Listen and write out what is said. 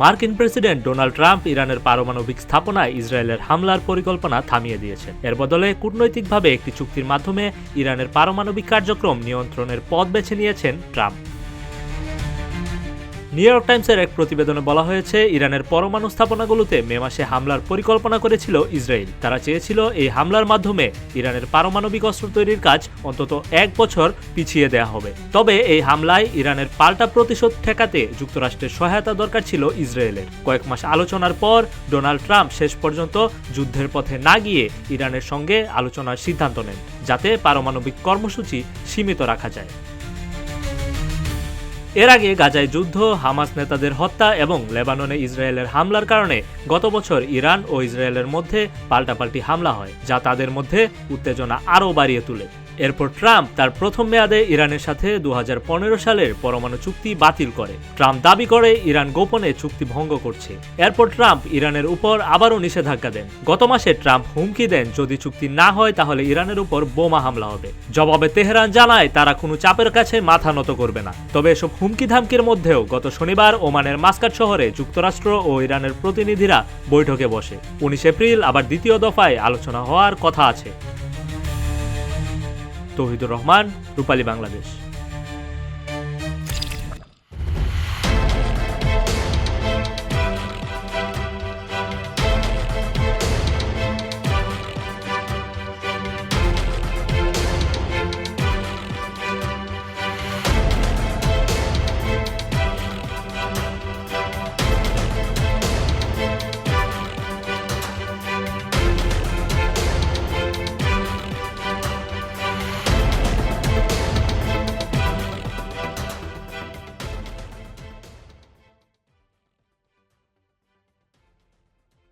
মার্কিন president Donald Trump ইরানের পারমাণবিক স্থাপনায় ইসরায়েলের হামলার পরিকল্পনা থামিয়ে দিয়েছেন। এর বদলে কূটনৈতিকভাবে একটি চুক্তির মাধ্যমে ইরানের পারমাণবিক কার্যক্রম নিয়ন্ত্রণের পথ বেছে নিয়েছেন ট্রাম্প। নিউ ইয়র্ক টাইমসের এক প্রতিবেদনে বলা হয়েছে, ইরানের পরমাণু স্থাপনাগুলোতে মে মাসে হামলার পরিকল্পনা করেছিল ইসরায়েল। তারা চেয়েছিল এই হামলার মাধ্যমে ইরানের পারমাণবিক অস্ত্র তৈরির কাজ অন্তত 1 বছর পিছিয়ে দেওয়া হবে। তবে এই হামলায় ইরানের পাল্টা প্রতিশোধ ঠেকাতে যুক্তরাষ্ট্রের সহায়তা দরকার ছিল ইসরায়েলের। কয়েক মাস আলোচনার পর ডোনাল্ড ট্রাম্প শেষ পর্যন্ত যুদ্ধের পথে না গিয়ে ইরানের সঙ্গে আলোচনার সিদ্ধান্ত নেন, যাতে পারমাণবিক কর্মসূচি সীমিত রাখা যায়। এর আগে গাজায় যুদ্ধ, হামাস নেতাদের হত্যা এবং লেবাননে ইসরায়েলের হামলার কারণে গত বছর ইরান ও ইসরায়েলের মধ্যে পাল্টাপাল্টি হামলা হয়, যা তাদের মধ্যে উত্তেজনা আরও বাড়িয়ে তোলে। এরপর ট্রাম্প তার প্রথম মেয়াদে ইরানের সাথে 2015 সালের পরমাণু চুক্তি বাতিল করে। ট্রাম্প দাবি করে ইরান গোপনে চুক্তি ভঙ্গ করছে। এরপর ট্রাম্প ইরানের উপর আবারও নিষেধাজ্ঞা দেন। গত মাসে ট্রাম্প হুমকি দেন, যদি চুক্তি না হয় তাহলে ইরানের উপর বোমা হামলা হবে। জবাবে তেহরান জানায় তারা কোনো চাপের কাছে মাথা নত করবে না। তবে এসব হুমকি ধামকির মধ্যেও গত শনিবার ওমানের মাস্কাট শহরে যুক্তরাষ্ট্র ও ইরানের প্রতিনিধিরা বৈঠকে বসে। 19 এপ্রিল আবার দ্বিতীয় দফায় আলোচনা হওয়ার কথা আছে। তৌহিদুর রহমান, রূপালী বাংলাদেশ।